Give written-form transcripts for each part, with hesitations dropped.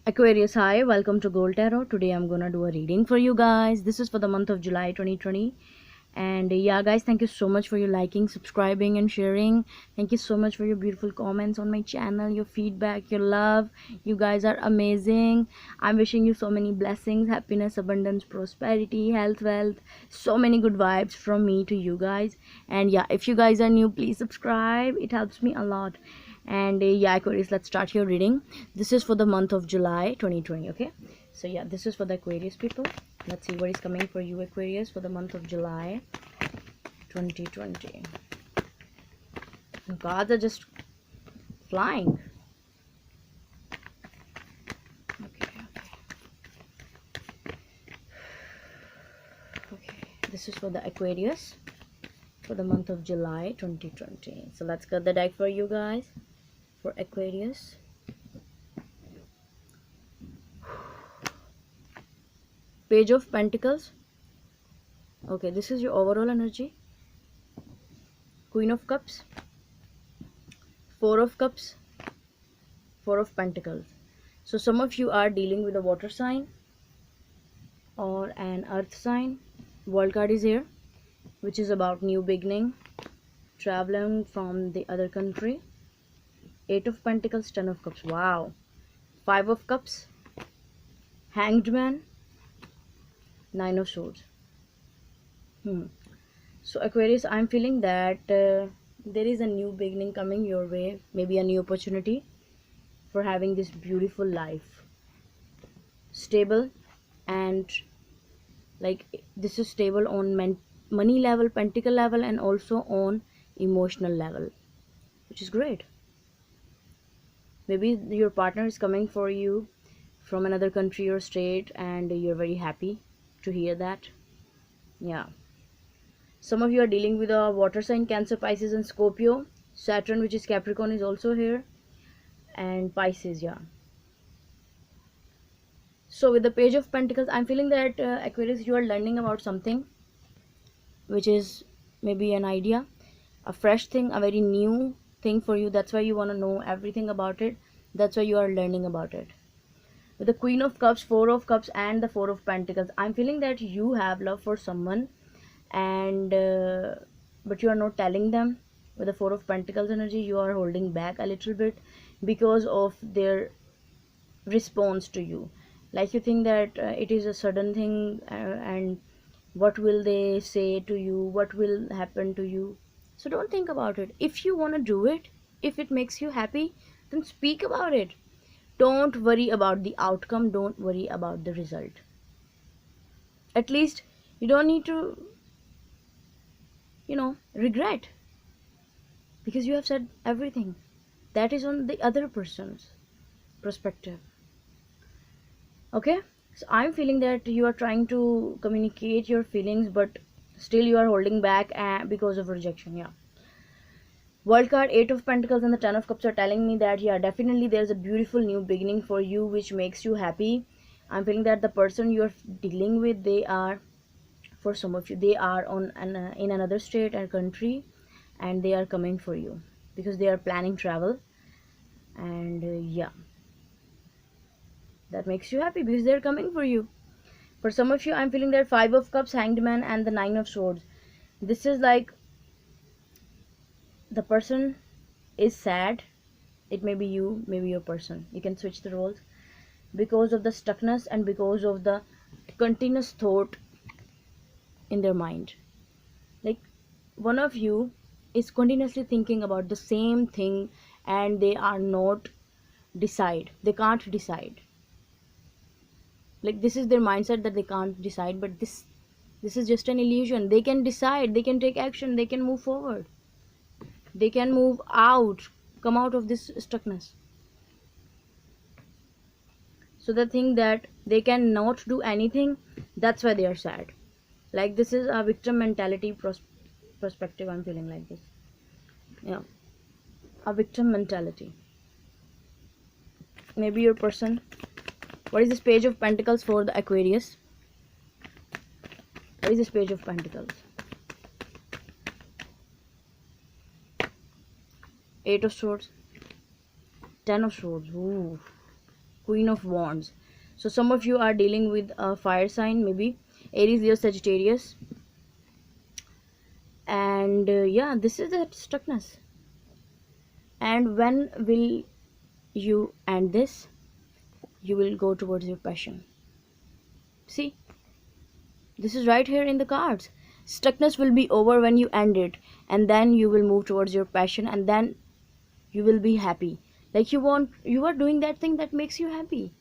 Aquarius, hi, welcome to Gold Tarot. Today I'm gonna do a reading for you guys. This is for the month of July 2020. And yeah, guys, thank you so much for your liking, subscribing, and sharing. Thank you so much for your beautiful comments on my channel, your feedback, your love. You guys are amazing. I'm wishing you so many blessings, happiness, abundance, prosperity, health, wealth, so many good vibes from me to you guys. And yeah, if you guys are new, please subscribe, it helps me a lot. And yeah, Aquarius, let's start your reading. This is for the month of July 2020. Okay, so yeah, this is for the Aquarius people. Let's see what is coming for you, Aquarius, for the month of July 2020. Gods are just flying. Okay, this is for the Aquarius for the month of July 2020. So let's cut the deck for you guys for Aquarius. Page of Pentacles. Okay, this is your overall energy. Queen of Cups, Four of Cups, Four of Pentacles. So some of you are dealing with a water sign or an earth sign. World card is here, which is about new beginning, traveling from the other country. Eight of Pentacles, Ten of Cups. Wow. Five of Cups, Hanged Man, Nine of Swords. So Aquarius, I'm feeling that there is a new beginning coming your way, maybe a new opportunity for having this beautiful life. Stable, and like this is stable on money level, pentacle level, and also on emotional level, which is great. Maybe your partner is coming for you from another country or state, and you're very happy to hear that. Yeah, some of you are dealing with a water sign, Cancer, Pisces, and Scorpio. Saturn, which is Capricorn, is also here, and Pisces. Yeah, so with the Page of Pentacles, I'm feeling that Aquarius, you are learning about something which is maybe an idea, a fresh thing, a very new thing for you. That's why you want to know everything about it. That's why you are learning about it. With the Queen of Cups, Four of Cups, and the Four of Pentacles, I'm feeling that you have love for someone, and but you are not telling them. With the Four of Pentacles energy, you are holding back a little bit because of their response to you. Like you think that it is a sudden thing, and what will they say to you, what will happen to you. So don't think about it. If you want to do it, if it makes you happy, then speak about it. Don't worry about the outcome, don't worry about the result. At least you don't need to regret, because you have said everything. That is on the other person's perspective. Okay, so I'm feeling that you are trying to communicate your feelings, but still you are holding back because of rejection. Yeah, World card, Eight of Pentacles, and the Ten of Cups are telling me that yeah, definitely there's a beautiful new beginning for you which makes you happy. I'm feeling that the person you're dealing with, they are, for some of you, they are in another state or country, and they are coming for you because they are planning travel. And yeah, that makes you happy because they're coming for you. For some of you, I'm feeling that Five of Cups, Hanged Man, and the Nine of Swords. This is like the person is sad. It may be you, maybe your person. You can switch the roles because of the stuckness and because of the continuous thought in their mind. Like one of you is continuously thinking about the same thing, and they are not decide. They can't decide. Like this is their mindset that they can't decide, but this is just an illusion. They can decide, they can take action, they can move forward, they can move out, come out of this stuckness. So the thing that they cannot do anything, that's why they are sad. Like this is a victim mentality perspective. I'm feeling like this. Yeah, a victim mentality. Maybe your person. What is this Page of Pentacles for the Aquarius? What is this Page of Pentacles? Eight of Swords, Ten of Swords. Ooh. Queen of Wands. So some of you are dealing with a fire sign, maybe Aries, Leo, Sagittarius. And yeah, this is the stuckness. And when will you end this? You will go towards your passion. See, this is right here in the cards. Stuckness will be over when you end it, and then you will move towards your passion, and then you will be happy. Like you are doing that thing that makes you happy.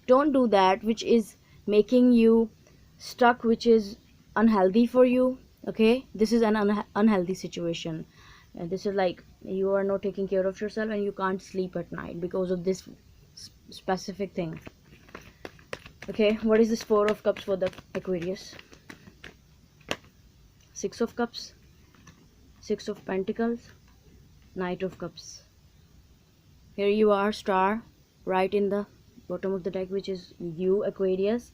Don't do that which is making you stuck, which is unhealthy for you. Okay, this is an unhealthy situation. This is like you are not taking care of yourself and you can't sleep at night because of this specific thing. Okay, what is this Four of Cups for the Aquarius? Six of Cups, Six of Pentacles, Knight of Cups. Here you are, star, right in the bottom of the deck, which is you, Aquarius.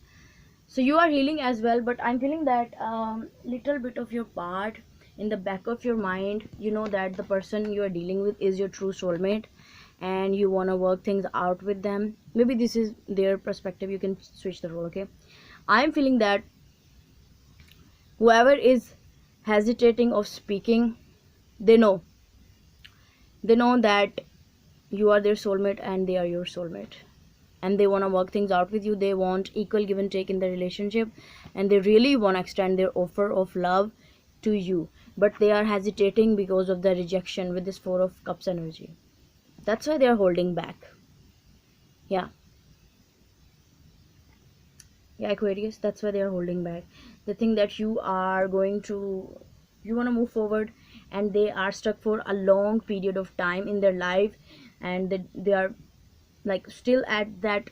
So you are healing as well, but I'm feeling that little bit of your part in the back of your mind, you know that the person you are dealing with is your true soulmate, and you want to work things out with them. Maybe this is their perspective. You can switch the role. Okay, I'm feeling that whoever is hesitating of speaking, they know that you are their soulmate and they are your soulmate, and they want to work things out with you. They want equal give and take in the relationship, and they really want to extend their offer of love to you, but they are hesitating because of the rejection with this Four of Cups energy. That's why they are holding back. Yeah, Aquarius, that's why they are holding back. They think that you want to move forward, and they are stuck for a long period of time in their life, and they are like still at that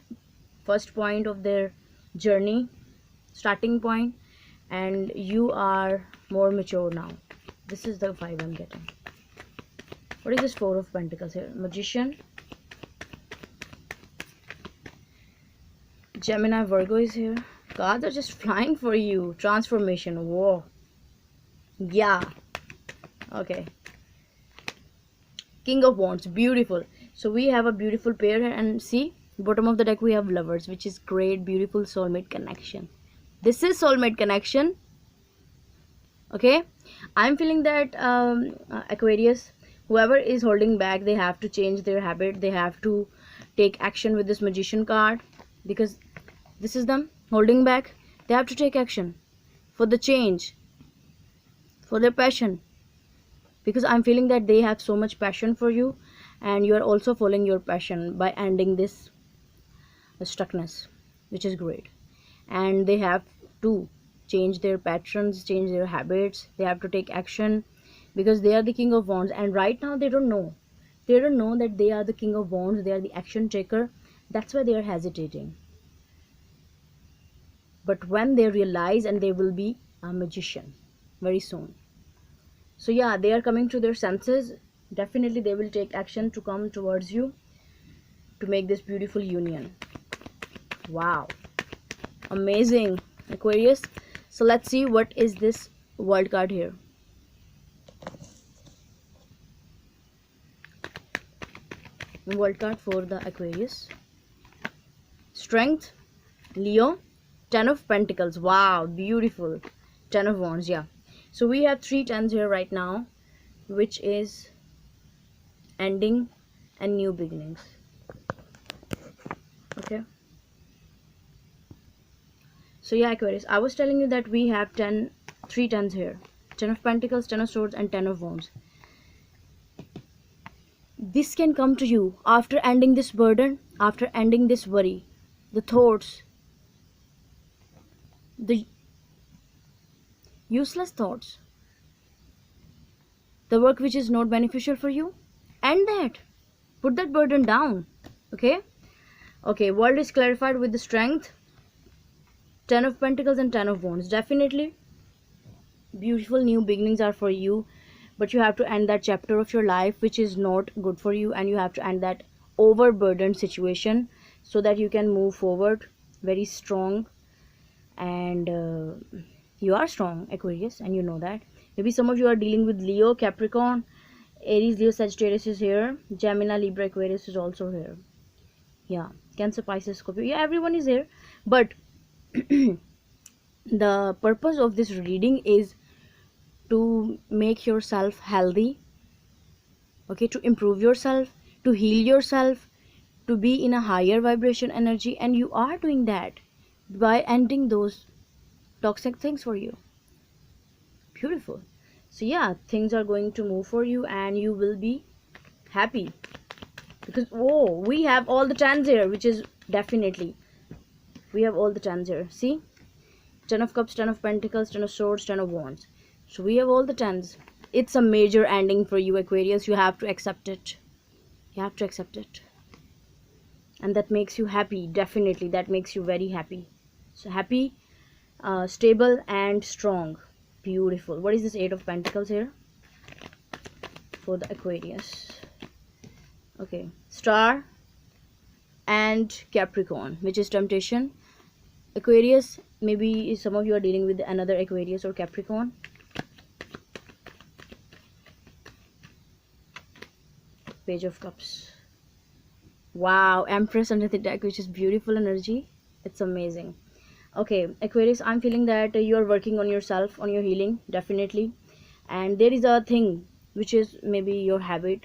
first point of their journey, starting point, and you are more mature now. This is the vibe I'm getting. What is this Four of Pentacles here? Magician, Gemini, Virgo is here. Cards are just flying for you. Transformation. Whoa. Yeah. Okay. King of Wands. Beautiful. So we have a beautiful pair here, and see, bottom of the deck we have Lovers, which is great, beautiful soulmate connection. This is soulmate connection. Okay, I'm feeling that Aquarius, whoever is holding back, they have to change their habit. They have to take action with this Magician card, because this is them holding back. They have to take action for the change, for their passion, because I'm feeling that they have so much passion for you, and you are also following your passion by ending this stuckness, which is great. And they have to change their patterns, change their habits. They have to take action, because they are the King of Wands, and right now they don't know that they are the King of Wands. They are the action taker. That's why they are hesitating. But when they realize, and they will be a magician very soon. So yeah, they are coming to their senses. Definitely they will take action to come towards you to make this beautiful union. Wow, amazing, Aquarius. So let's see what is this World card here. World card for the Aquarius. Strength, Leo, Ten of Pentacles. Wow, beautiful. Ten of Wands. Yeah, so we have 3 tens here right now, which is ending and new beginnings. Okay, so yeah, Aquarius, I was telling you that we have 3 tens here. Ten of Pentacles, Ten of Swords, and Ten of Wands. This can come to you after ending this burden, after ending this worry, the thoughts, the useless thoughts, the work which is not beneficial for you. End that. Put that burden down. Okay, world is clarified with the Strength, Ten of Pentacles, and Ten of Wands. Definitely beautiful new beginnings are for you, but you have to end that chapter of your life which is not good for you, and you have to end that overburdened situation so that you can move forward very strong. And you are strong, Aquarius, and you know that. Maybe some of you are dealing with Leo, Capricorn, Aries, Leo, Sagittarius is here. Gemini, Libra, Aquarius is also here. Yeah, Cancer, Pisces, Scorpio, yeah, everyone is here. But the purpose of this reading is to make yourself healthy, okay, to improve yourself, to heal yourself, to be in a higher vibration energy, and you are doing that by ending those toxic things for you. Beautiful. So yeah, things are going to move for you and you will be happy, because oh, we have all the tens here, which is definitely, we have all the tens here. See, 10 of cups, 10 of pentacles, 10 of swords, 10 of wands. So we have all the tens. It's a major ending for you, Aquarius. You have to accept it. You have to accept it. And that makes you happy. Definitely, that makes you very happy. So happy, stable and strong. Beautiful. What is this 8 of pentacles here for the Aquarius? Okay, Star and Capricorn, which is temptation. Aquarius, maybe some of you are dealing with another Aquarius or Capricorn. Page of Cups. Wow, Empress under the deck, which is beautiful energy. It's amazing. Okay, Aquarius, I'm feeling that you are working on yourself, on your healing, definitely. And there is a thing which is maybe your habit,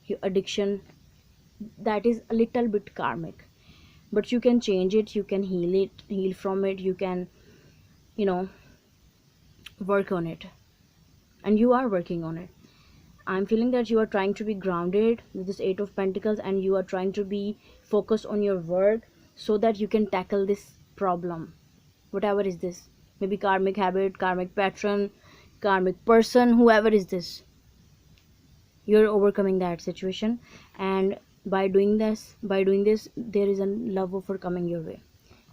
your addiction, that is a little bit karmic. But you can change it, you can heal from it, you can, you know, work on it. And you are working on it. I'm feeling that you are trying to be grounded with this 8 of pentacles, and you are trying to be focused on your work so that you can tackle this problem, whatever is this. Maybe karmic habit, karmic pattern, karmic person, whoever is this, you're overcoming that situation. And by doing this there is a love offer coming your way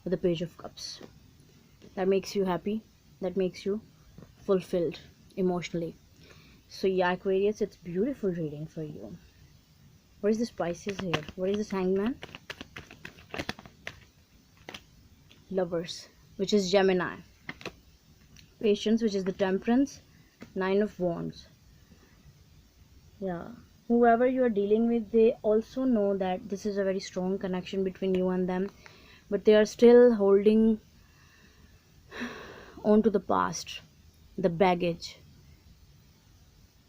with the Page of Cups. That makes you happy, that makes you fulfilled emotionally. So yeah, Aquarius, it's beautiful reading for you. What is this Pisces here? What is this Hangman? Lovers, which is Gemini. Patience, which is the Temperance. 9 of Wands. Yeah, whoever you are dealing with, they also know that this is a very strong connection between you and them, but they are still holding on to the past, the baggage.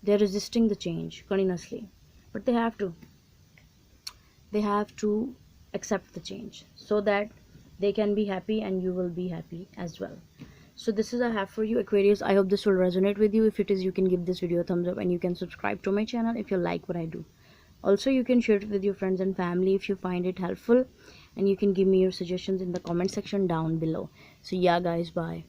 They're resisting the change continuously, but they have to accept the change so that they can be happy and you will be happy as well. So this is I have for you, Aquarius. I hope this will resonate with you. If it is, you can give this video a thumbs up and you can subscribe to my channel if you like what I do. Also, you can share it with your friends and family if you find it helpful, and you can give me your suggestions in the comment section down below. So yeah guys, bye.